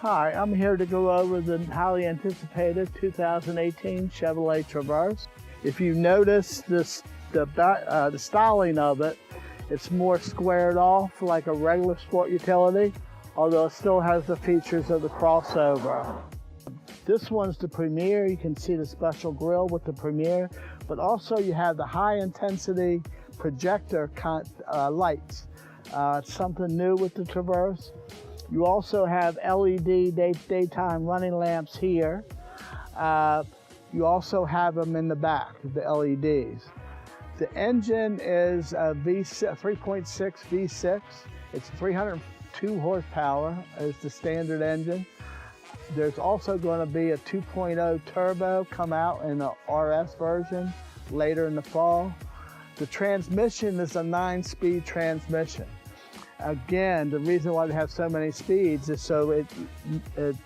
Hi, I'm here to go over the highly anticipated 2018 Chevrolet Traverse. If you notice the styling of it, it's more squared off like a regular sport utility, although it still has the features of the crossover. This one's the Premier. You can see the special grille with the Premier, but also you have the high intensity projector lights. It's something new with the Traverse. You also have LED daytime running lamps here. You also have them in the back, the LEDs. The engine is a 3.6 V6. It's 302 horsepower is the standard engine. There's also going to be a 2.0 turbo come out in the RS version later in the fall. The transmission is a 9-speed transmission. Again, the reason why they have so many speeds is so it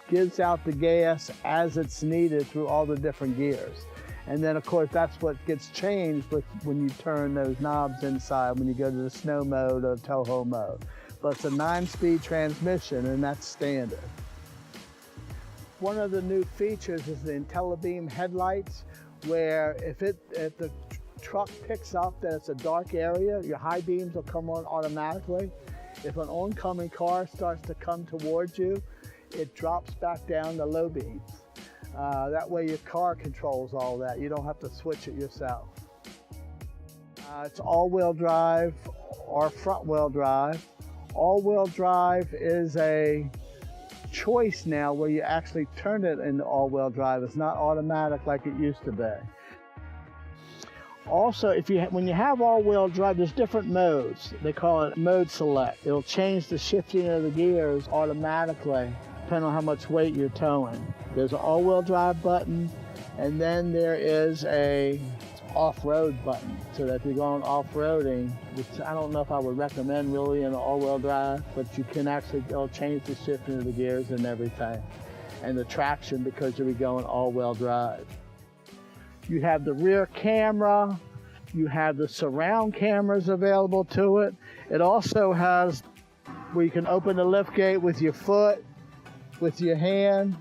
gives out the gas as it's needed through all the different gears. And then, of course, that's what gets changed when you turn those knobs inside, when you go to the snow mode or Toho mode. But it's a 9-speed transmission, and that's standard. One of the new features is the IntelliBeam headlights, where if the truck picks up that it's a dark area, your high beams will come on automatically. If an oncoming car starts to come towards you, it drops back down to low beams. That way your car controls all that. You don't have to switch it yourself. It's all-wheel drive or front-wheel drive. All-wheel drive is a choice now where you actually turn it into all-wheel drive. It's not automatic like it used to be. Also, when you have all-wheel drive, there's different modes. They call it mode select. It'll change the shifting of the gears automatically, depending on how much weight you're towing. There's an all-wheel drive button, and then there is a off-road button, so that if you're going off-roading, which I don't know if I would recommend really in an all-wheel drive, but you can actually, it'll change the shifting of the gears and everything, and the traction because you'll be going all-wheel drive. You have the rear camera, you have the surround cameras available to it. It also has where you can open the lift gate with your foot, with your hand,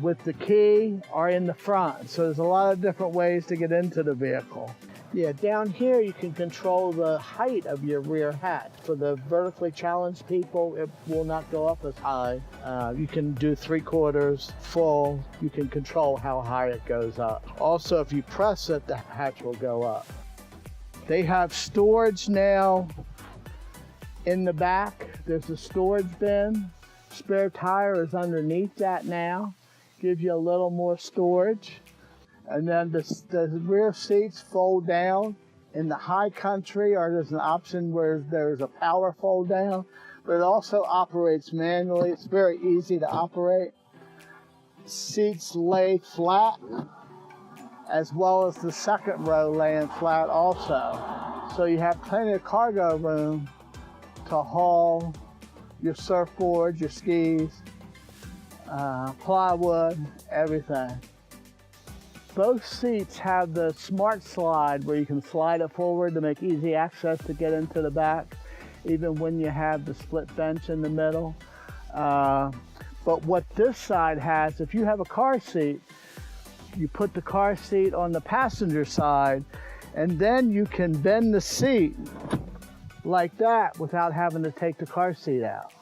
with the key, or in the front. So there's a lot of different ways to get into the vehicle. Yeah, down here you can control the height of your rear hatch. For the vertically challenged people, it will not go up as high. You can do 3/4, full. You can control how high it goes up. Also, if you press it, the hatch will go up. They have storage now in the back. There's a storage bin. Spare tire is underneath that now. Gives you a little more storage. And then the rear seats fold down. In the high country, or there's an option where there's a power fold down, but it also operates manually. It's very easy to operate. Seats lay flat, as well as the second row laying flat also. So you have plenty of cargo room to haul your surfboard, your skis, plywood, everything. Both seats have the smart slide where you can slide it forward to make easy access to get into the back, even when you have the split bench in the middle. But what this side has, if you have a car seat, you put the car seat on the passenger side, and then you can bend the seat like that without having to take the car seat out.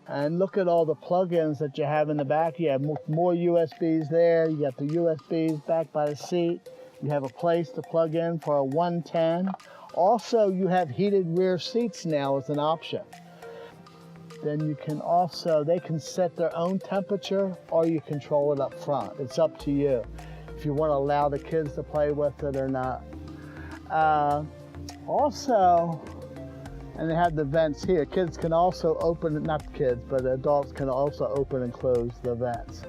And look at all the plug-ins that you have in the back. You have more USBs there. You got the USBs back by the seat. You have a place to plug in for a 110. Also, you have heated rear seats now as an option. Then you can also, they can set their own temperature, or you control it up front. It's up to you if you want to allow the kids to play with it or not. And they have the vents here. Kids can also open, not kids, but adults can also open and close the vents.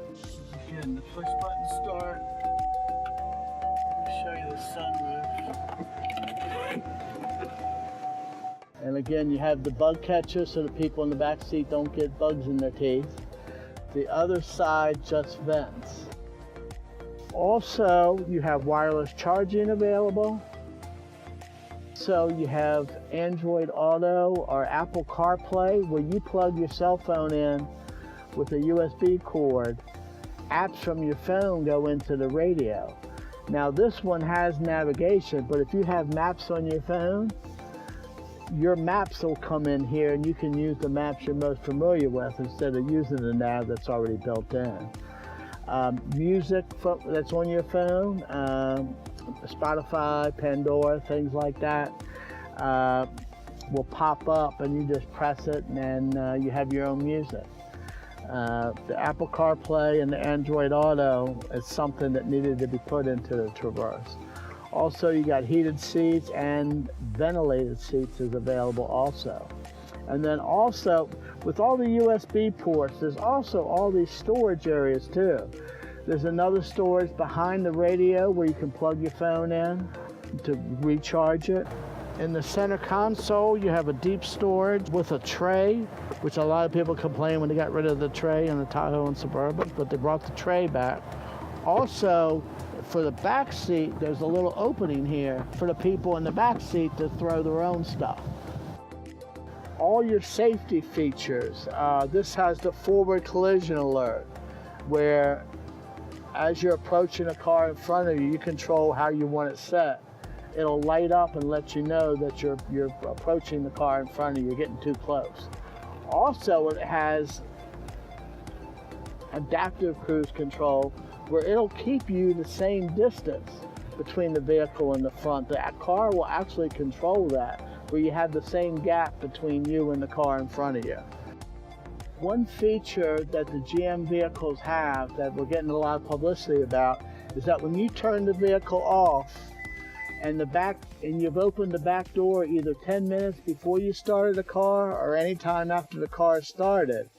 Again, the push button start. I'll show you the sunroof. And again, you have the bug catcher so the people in the back seat don't get bugs in their teeth. The other side just vents. Also, you have wireless charging available. Also, you have Android Auto or Apple CarPlay, where you plug your cell phone in with a USB cord. Apps from your phone go into the radio. Now this one has navigation, but if you have maps on your phone, your maps will come in here and you can use the maps you're most familiar with instead of using the nav that's already built in. Music that's on your phone, Spotify, Pandora, things like that, will pop up and you just press it and you have your own music. The Apple CarPlay and the Android Auto is something that needed to be put into the Traverse. Also, you got heated seats and ventilated seats is available also. And then also, with all the USB ports, there's also all these storage areas too. There's another storage behind the radio where you can plug your phone in to recharge it. In the center console, you have a deep storage with a tray, which a lot of people complain when they got rid of the tray in the Tahoe and Suburban, but they brought the tray back. Also, for the back seat, there's a little opening here for the people in the back seat to throw their own stuff. All your safety features. This has the forward collision alert, where as you're approaching a car in front of you, you control how you want it set. It'll light up and let you know that you're approaching the car in front of you, you're getting too close. Also, it has adaptive cruise control, where it'll keep you the same distance between the vehicle and the front. That car will actually control that, where you have the same gap between you and the car in front of you. One feature that the GM vehicles have that we're getting a lot of publicity about is that when you turn the vehicle off and you've opened the back door either 10 minutes before you started the car or any time after the car started,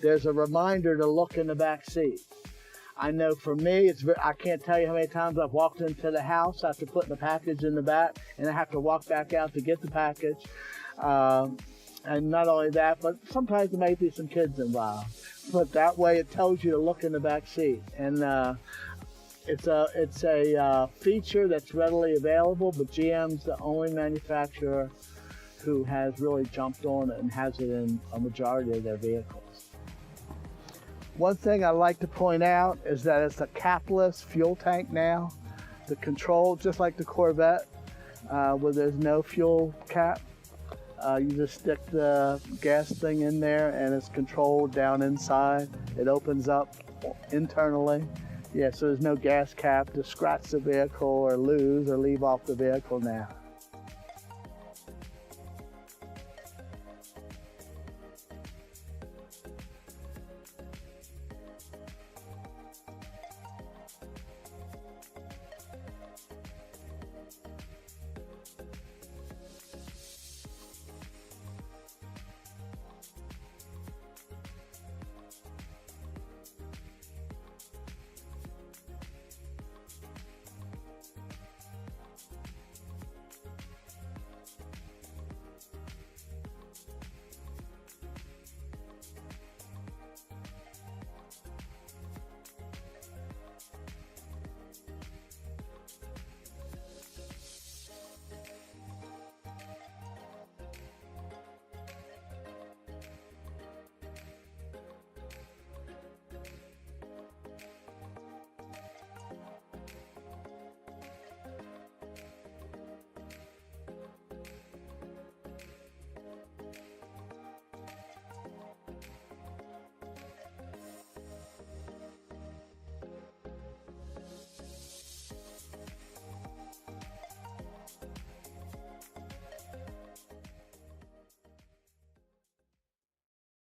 there's a reminder to look in the back seat. I know for me, I can't tell you how many times I've walked into the house after putting the package in the back, and I have to walk back out to get the package. And not only that, but sometimes there may be some kids involved. But that way it tells you to look in the back seat. And it's a feature that's readily available, but GM's the only manufacturer who has really jumped on it and has it in a majority of their vehicles. One thing I like to point out is that it's a capless fuel tank now. The control, just like the Corvette, where there's no fuel cap. You just stick the gas thing in there and it's controlled down inside. It opens up internally. Yeah, so there's no gas cap to scratch the vehicle or lose or leave off the vehicle now.